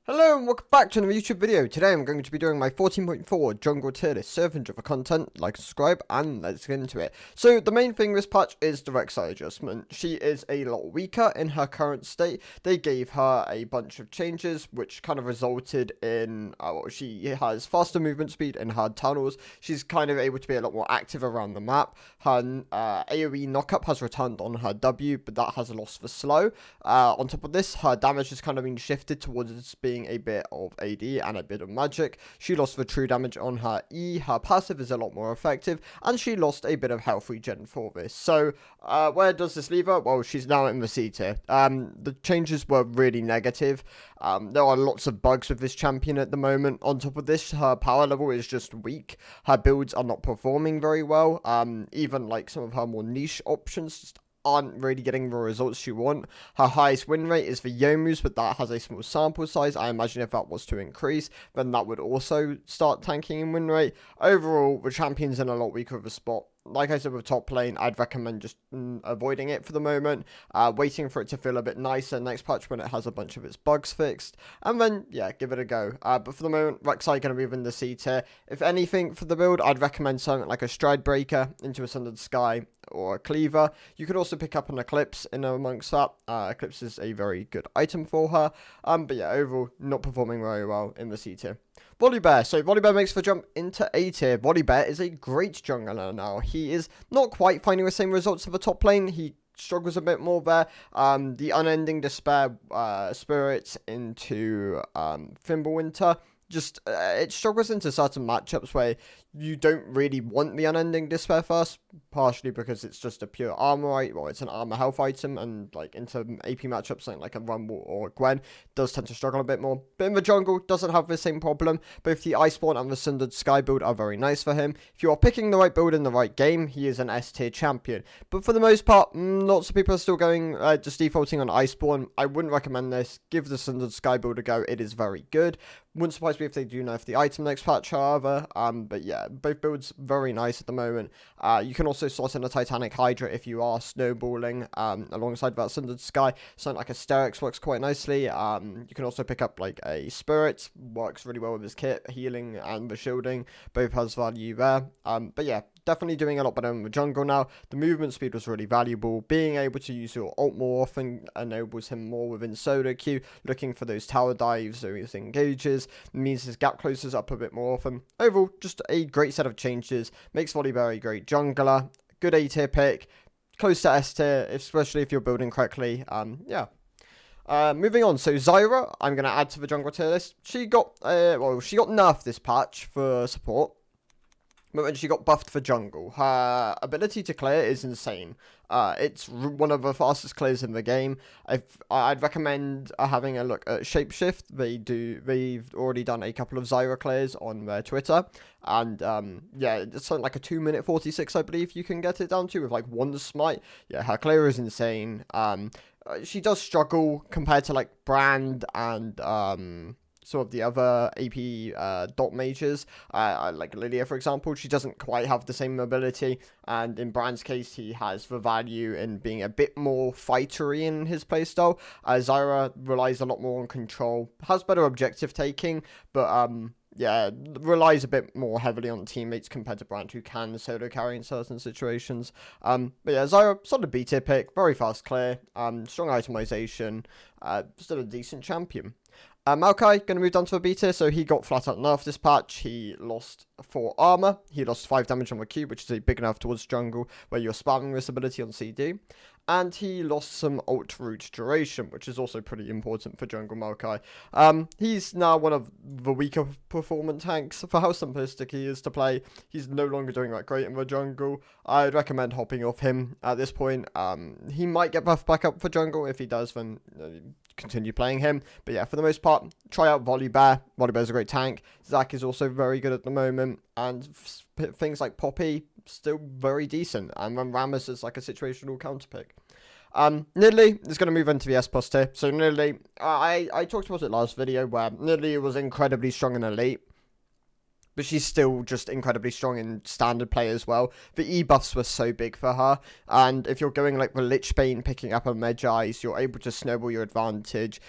Hello and welcome back to another YouTube video. Today I'm going to be doing my 14.4 jungle tier list servant of content. Like, subscribe, and let's get into it. So the main thing this patch is the Reksai adjustment. She is a lot weaker in her current state. They gave her a bunch of changes which kind of resulted in, she has faster movement speed in hard tunnels. She's kind of able to be a lot more active around the map. Her AoE knockup has returned on her W, but that has lost for slow. On top of this, her damage has kind of been shifted towards being a bit of AD and a bit of magic. She lost the true damage on her E, her passive is a lot more effective, and she lost a bit of health regen for this. So, where does this leave her? Well, she's now in the C tier. The changes were really negative. There are lots of bugs with this champion at the moment. On top of this, her power level is just weak. Her builds are not performing very well. Even like some of her more niche options just aren't really getting the results you want. Her highest win rate is for Youmuu's, but that has a small sample size. I imagine if that was to increase, then that would also start tanking in win rate. Overall, the champion's in a lot weaker of a spot. Like I said with top lane, I'd recommend just avoiding it for the moment, waiting for it to feel a bit nicer next patch when it has a bunch of its bugs fixed, and then, yeah, give it a go. But for the moment, Reksai going to move in the C tier. If anything for the build, I'd recommend something like a Stride Breaker into a Sundered Sky or a Cleaver. You could also pick up an Eclipse in amongst that. Eclipse is a very good item for her, but yeah, overall, not performing very well in the C tier. Volibear. So Volibear makes the jump into A tier. Volibear is a great jungler now. He is not quite finding the same results of the top lane. He struggles a bit more there. The Unending Despair spirits into Fimbulwinter. Just, it struggles into certain matchups where you don't really want the Unending Despair first, partially because it's just a pure armor, right? Well, it's an armor health item, and like into AP matchups, something like a Rumble or a Gwen does tend to struggle a bit more. But in the jungle, doesn't have the same problem. Both the Iceborne and the Sundered Sky build are very nice for him. If you are picking the right build in the right game, he is an S tier champion. But for the most part, lots of people are still going, just defaulting on Iceborne. I wouldn't recommend this. Give the Sundered Sky build a go. It is very good. Wouldn't surprise me if they do nerf the item next patch, however. But yeah, both builds very nice at the moment. You can also slot in a Titanic Hydra if you are snowballing alongside that Sundered Sky. Something like a Asterix works quite nicely. You can also pick up like a Spirit, works really well with his kit, healing and the shielding. Both has value there. But yeah, definitely doing a lot better in the jungle now. The movement speed was really valuable. Being able to use your ult more often enables him more within solo queue. Looking for those tower dives or his engages means his gap closes up a bit more often. Overall, just a great set of changes. Makes Volibear a great jungler. Good A tier pick. Close to S tier, especially if you're building correctly. Yeah. Moving on, so Zyra, I'm going to add to the jungle tier list. She got nerfed this patch for support. But when she got buffed for jungle, her ability to clear is insane. It's one of the fastest clears in the game. I'd recommend having a look at Shapeshift. They've already done a couple of Zyra clears on their Twitter. And yeah, it's something like a 2-minute 46, I believe you can get it down to with like one smite. Yeah, her clear is insane. She does struggle compared to like Brand and sort of the other AP dot mages, like Lilia for example. She doesn't quite have the same mobility, and in Brand's case he has the value in being a bit more fightery in his playstyle. Zyra relies a lot more on control, has better objective taking, but yeah, relies a bit more heavily on teammates compared to Brand, who can solo carry in certain situations. But yeah, Zyra, solid B tier pick, very fast clear, strong itemization, still a decent champion. Maokai going to move down to a B tier, so he got flat out nerfed this patch. He lost 4 armor, he lost 5 damage on the Q, which is a big nerf towards jungle, where you're spamming this ability on CD. And he lost some ult root duration, which is also pretty important for jungle Maokai. He's now one of the weaker performance tanks for how simplistic he is to play. He's no longer doing that great in the jungle. I'd recommend hopping off him at this point. He might get buffed back up for jungle. If he does, then continue playing him. But yeah, for the most part, try out Volibear. Volibear's a great tank. Zac is also very good at the moment. And things like Poppy, still very decent. And then Rammus is like a situational counter pick. Nidalee is going to move into the S plus tier. So Nidalee, I talked about it last video where Nidalee was incredibly strong in Elite. but she's still just incredibly strong in standard play as well. The E buffs were so big for her, and if you're going like the Lichbane picking up a Medjay's, you're able to snowball your advantage,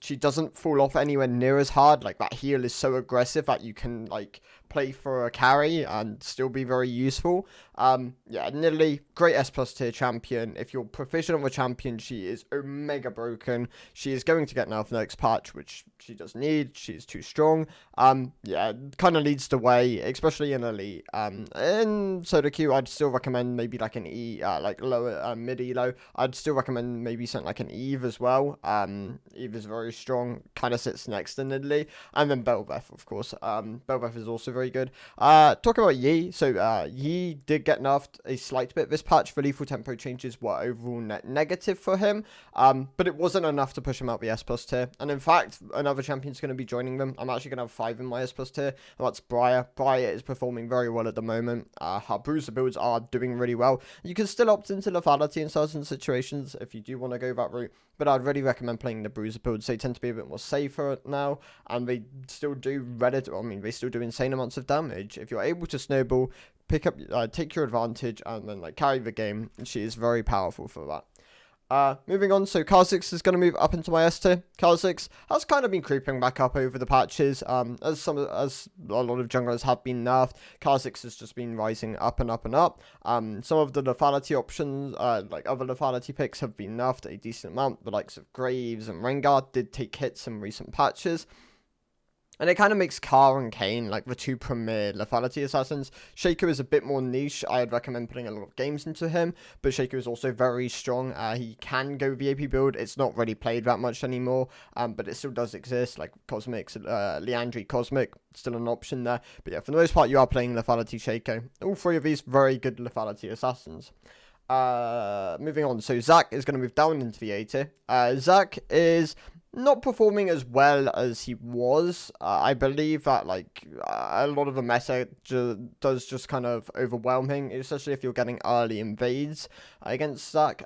She doesn't fall off anywhere near as hard. Like, that heal is so aggressive that you can, like, play for a carry and still be very useful. Yeah, Nidalee, great S plus tier champion. If you're proficient with a champion, she is omega broken. She is going to get nerfed next patch, which she does need. She's too strong. Yeah, kind of leads the way, especially in Elite. In solo queue, I'd still recommend maybe like an E, like lower, mid elo. I'd still recommend maybe something like an Eve as well. Eve is very strong, kind of sits next to Nidalee. And then Bel'Veth, of course. Bel'Veth is also very good. Talking about Yi, so Yi did get nerfed a slight bit this patch. The lethal tempo changes were overall net negative for him, but it wasn't enough to push him out the S plus tier. And in fact, another champion's going to be joining them. I'm actually going to have 5 in my S plus tier, and that's Briar. Briar is performing very well at the moment. Her bruiser builds are doing really well. You can still opt into lethality in certain situations if you do want to go that route, but I'd really recommend playing the bruiser builds. They tend to be a bit more safer now, and they still do they still do insane amounts of damage. If you're able to snowball, pick up, take your advantage, and then like carry the game, she is very powerful for that. Moving on, so KhaZix is going to move up into my S tier. KhaZix has kind of been creeping back up over the patches, as a lot of junglers have been nerfed. KhaZix has just been rising up and up and up. Some of the lethality options, like other lethality picks, have been nerfed a decent amount. The likes of Graves and Rengar did take hits in recent patches. And it kind of makes Carl and Kane like the 2 premier lethality assassins. Shaco is a bit more niche. I'd recommend putting a lot of games into him. But Shaco is also very strong. He can go VAP build. It's not really played that much anymore. But it still does exist. Like Cosmics, Leandri Cosmic, still an option there. But yeah, for the most part, you are playing lethality Shaco. All 3 of these very good lethality assassins. Moving on. So Zac is going to move down into the A tier. Zac is not performing as well as he was. I believe that like a lot of the meta does just kind of overwhelm him, especially if you're getting early invades against Zac.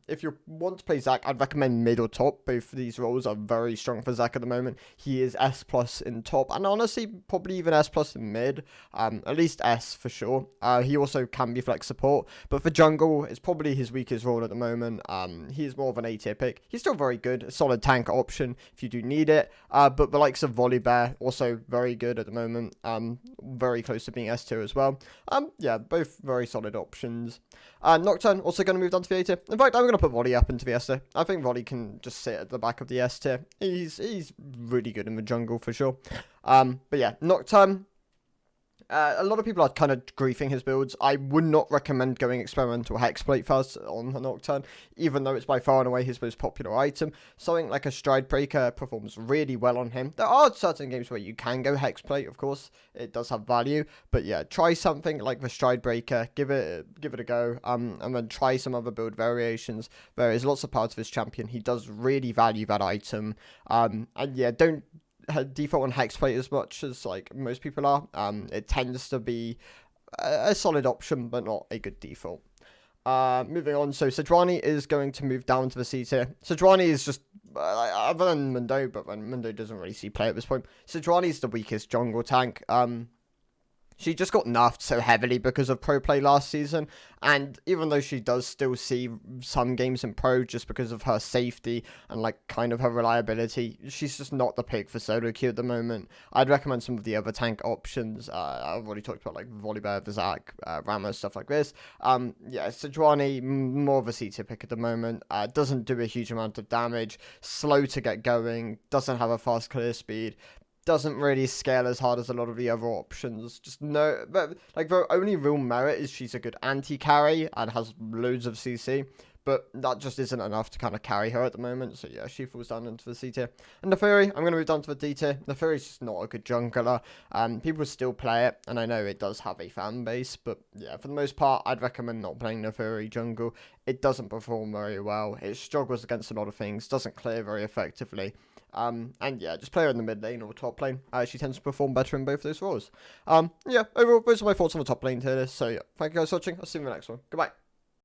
If you want to play Zac, I'd recommend mid or top. Both of these roles are very strong for Zac at the moment. He is S plus in top, and honestly probably even S plus in mid, at least S for sure. He also can be flex support, but for jungle it's probably his weakest role at the moment. He's more of an A tier pick. He's still very good, a solid tank option if you do need it, but the likes of Volibear also very good at the moment, very close to being S tier as well. Yeah, both very solid options. Nocturne also going to move down to the A tier. In fact, I'm going to put Volley up into the S tier. I think Volley can just sit at the back of the S tier. He's really good in the jungle for sure. But yeah, Nocturne. A lot of people are kind of griefing his builds. I would not recommend going experimental hexplate first on the Nocturne, even though it's by far and away his most popular item. Something like a Stride Breaker performs really well on him. There are certain games where you can go hexplate, of course. It does have value, but yeah, try something like the Stride Breaker. Give it a go, and then try some other build variations. There is lots of parts of his champion. He does really value that item, and yeah, don't default on hexplate as much as like most people are. It tends to be a solid option, but not a good default. Moving on, so Sejuani is going to move down to the C tier. Sejuani is just, other than Mundo, but when Mundo doesn't really see play at this point, Sejuani is the weakest jungle tank. She just got nerfed so heavily because of pro play last season, and even though she does still see some games in pro just because of her safety and like kind of her reliability, she's just not the pick for solo queue at the moment. I'd recommend some of the other tank options. I've already talked about like Volibear, Zac, Ramos, stuff like this. Yeah, Sejuani, more of a C tier pick at the moment. Doesn't do a huge amount of damage, slow to get going, doesn't have a fast clear speed, doesn't really scale as hard as a lot of the other options. Just no, but like the only real merit is she's a good anti-carry and has loads of CC, but that just isn't enough to kind of carry her at the moment. So yeah, she falls down into the C tier. And Naafiri, I'm going to move down to the D tier. Naafiri's just not a good jungler. People still play it, and I know it does have a fan base, but yeah, for the most part, I'd recommend not playing Naafiri jungle. It doesn't perform very well. It struggles against a lot of things, doesn't clear very effectively. And yeah, just play her in the mid lane or top lane. She tends to perform better in both those roles. Yeah, overall, those are my thoughts on the top lane tier list. So yeah, thank you guys for watching. I'll see you in the next one. Goodbye.